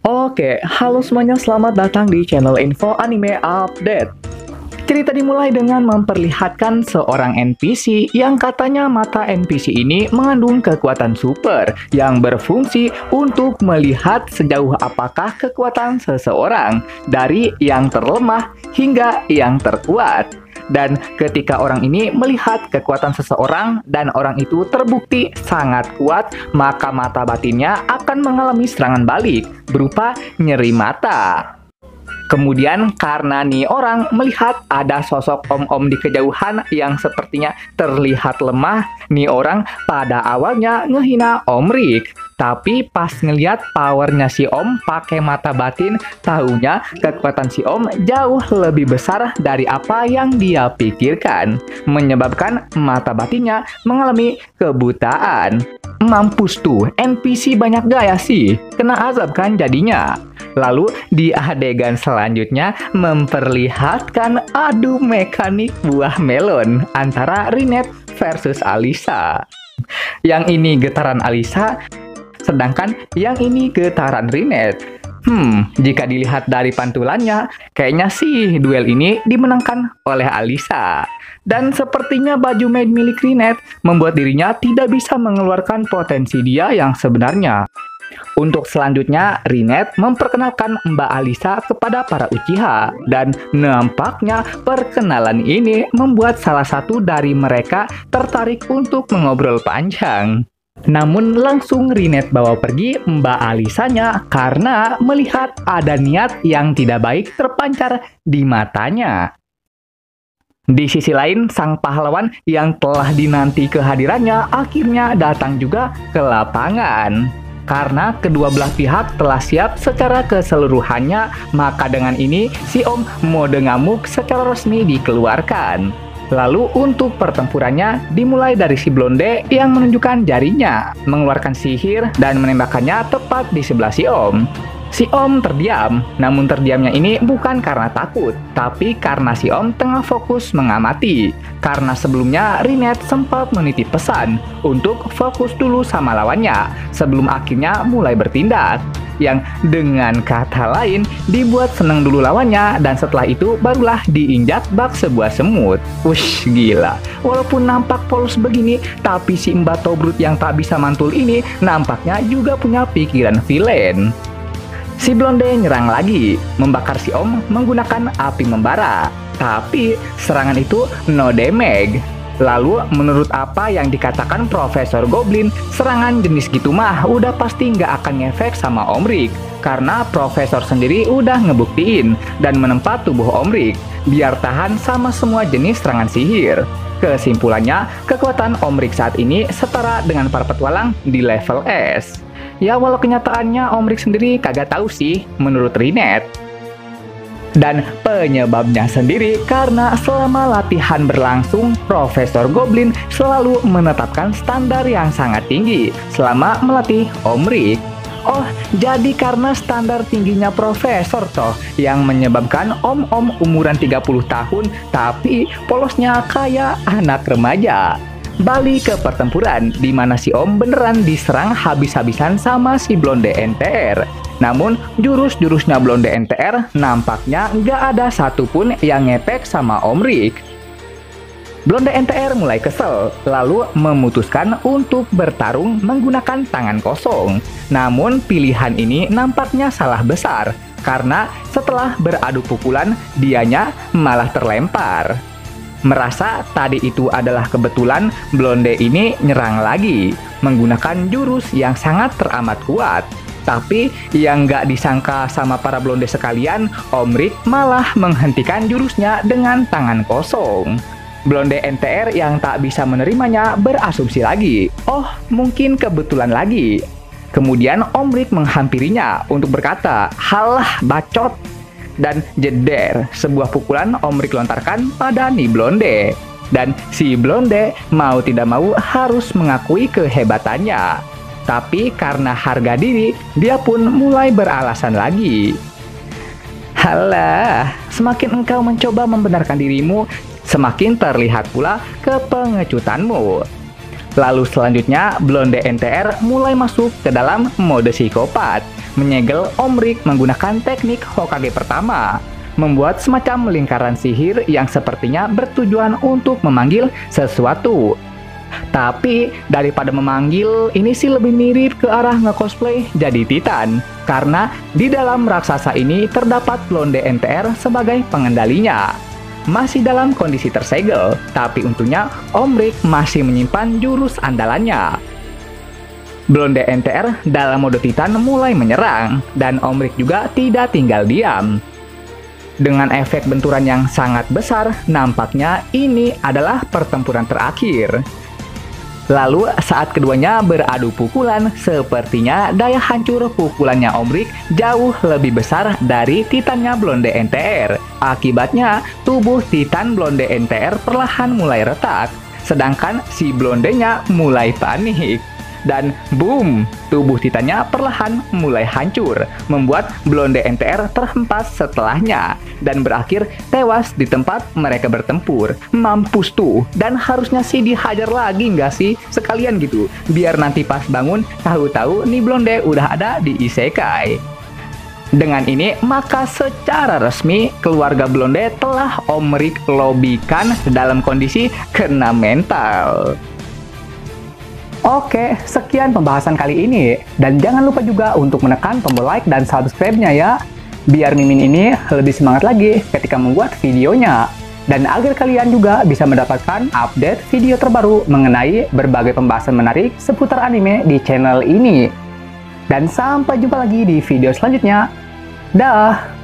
Oke, halo semuanya, selamat datang di channel Info Anime Update. Cerita dimulai dengan memperlihatkan seorang NPC yang katanya mata NPC ini mengandung kekuatan super yang berfungsi untuk melihat sejauh apakah kekuatan seseorang dari yang terlemah hingga yang terkuat. Dan ketika orang ini melihat kekuatan seseorang dan orang itu terbukti sangat kuat, maka mata batinnya akan mengalami serangan balik berupa nyeri mata. Kemudian karena nih orang melihat ada sosok om-om di kejauhan yang sepertinya terlihat lemah, nih orang pada awalnya ngehina Om Rick. Tapi pas ngeliat powernya si Om pakai mata batin, taunya kekuatan si Om jauh lebih besar dari apa yang dia pikirkan, menyebabkan mata batinnya mengalami kebutaan. Mampus tuh, NPC banyak gaya sih, kena azab kan jadinya. Lalu di adegan selanjutnya memperlihatkan adu mekanik buah melon antara Rinette versus Alisa. Yang ini getaran Alisa, sedangkan yang ini getaran Rinette. Jika dilihat dari pantulannya, kayaknya sih duel ini dimenangkan oleh Alisa. Dan sepertinya baju maid milik Rinette membuat dirinya tidak bisa mengeluarkan potensi dia yang sebenarnya. Untuk selanjutnya, Rinette memperkenalkan Mbak Alisa kepada para Uchiha. Dan nampaknya perkenalan ini membuat salah satu dari mereka tertarik untuk mengobrol panjang. Namun langsung Rinette bawa pergi Mbak Alisanya karena melihat ada niat yang tidak baik terpancar di matanya. Di sisi lain, sang pahlawan yang telah dinanti kehadirannya akhirnya datang juga ke lapangan. Karena kedua belah pihak telah siap secara keseluruhannya, maka dengan ini si Om mode ngamuk secara resmi dikeluarkan. Lalu untuk pertempurannya dimulai dari si Blonde yang menunjukkan jarinya, mengeluarkan sihir dan menembakkannya tepat di sebelah si Om. Si Om terdiam, namun terdiamnya ini bukan karena takut, tapi karena si Om tengah fokus mengamati. Karena sebelumnya Rinette sempat menitip pesan untuk fokus dulu sama lawannya, sebelum akhirnya mulai bertindak. Yang dengan kata lain, dibuat seneng dulu lawannya, dan setelah itu barulah diinjak bak sebuah semut. Wush, gila. Walaupun nampak polos begini, tapi si Mbak Tobrut yang tak bisa mantul ini nampaknya juga punya pikiran villain. Si Blonde nyerang lagi, membakar si Om menggunakan api membara. Tapi serangan itu no damage. Lalu menurut apa yang dikatakan Profesor Goblin, serangan jenis gitu mah udah pasti nggak akan ngefek sama Om Rick. Karena Profesor sendiri udah ngebuktiin dan menempa tubuh Om Rick biar tahan sama semua jenis serangan sihir. Kesimpulannya, kekuatan Om Rick saat ini setara dengan para petualang di level S. Ya walau kenyataannya Om Rick sendiri kagak tahu sih menurut Rinette. Dan penyebabnya sendiri karena selama latihan berlangsung, Profesor Goblin selalu menetapkan standar yang sangat tinggi selama melatih Om Rick. Oh, jadi karena standar tingginya Profesor toh yang menyebabkan om-om umuran 30 tahun tapi polosnya kayak anak remaja. Balik ke pertempuran, di mana si Om beneran diserang habis-habisan sama si Blonde NTR. Namun, jurus-jurusnya Blonde NTR nampaknya nggak ada satupun yang ngepek sama Om Rick. Blonde NTR mulai kesel, lalu memutuskan untuk bertarung menggunakan tangan kosong. Namun, pilihan ini nampaknya salah besar, karena setelah beradu pukulan, dianya malah terlempar. Merasa tadi itu adalah kebetulan, Blonde ini nyerang lagi, menggunakan jurus yang sangat teramat kuat. Tapi yang nggak disangka sama para Blonde sekalian, Om Rick malah menghentikan jurusnya dengan tangan kosong. Blonde NTR yang tak bisa menerimanya berasumsi lagi, oh mungkin kebetulan lagi. Kemudian Om Rick menghampirinya untuk berkata, halah bacot. Dan jeder, sebuah pukulan Om Rick lontarkan pada nih Blonde. Dan si Blonde mau tidak mau harus mengakui kehebatannya. Tapi karena harga diri, dia pun mulai beralasan lagi. Halah, semakin engkau mencoba membenarkan dirimu, semakin terlihat pula kepengecutanmu. Lalu selanjutnya, Blonde NTR mulai masuk ke dalam mode psikopat, menyegel Om Rick menggunakan teknik Hokage pertama, membuat semacam lingkaran sihir yang sepertinya bertujuan untuk memanggil sesuatu. Tapi daripada memanggil, ini sih lebih mirip ke arah nge-cosplay jadi Titan, karena di dalam raksasa ini terdapat Blonde NTR sebagai pengendalinya. Masih dalam kondisi tersegel, tapi untungnya Om Rick masih menyimpan jurus andalannya. Blonde NTR dalam mode Titan mulai menyerang, dan Om Rick juga tidak tinggal diam. Dengan efek benturan yang sangat besar, nampaknya ini adalah pertempuran terakhir. Lalu saat keduanya beradu pukulan, sepertinya daya hancur pukulannya Om Rick jauh lebih besar dari Titannya Blonde NTR. Akibatnya, tubuh Titan Blonde NTR perlahan mulai retak, sedangkan si Blondenya mulai panik. Dan boom, tubuh Titannya perlahan mulai hancur, membuat Blonde NTR terhempas setelahnya, dan berakhir tewas di tempat mereka bertempur. Mampus tuh, dan harusnya sih dihajar lagi nggak sih? Sekalian gitu, biar nanti pas bangun, tahu-tahu nih Blonde udah ada di isekai. Dengan ini, maka secara resmi, keluarga Blonde telah Om Rick lobikan dalam kondisi kena mental. Oke, sekian pembahasan kali ini. Dan jangan lupa juga untuk menekan tombol like dan subscribe-nya ya. Biar Mimin ini lebih semangat lagi ketika membuat videonya. Dan agar kalian juga bisa mendapatkan update video terbaru mengenai berbagai pembahasan menarik seputar anime di channel ini. Dan sampai jumpa lagi di video selanjutnya. Dah!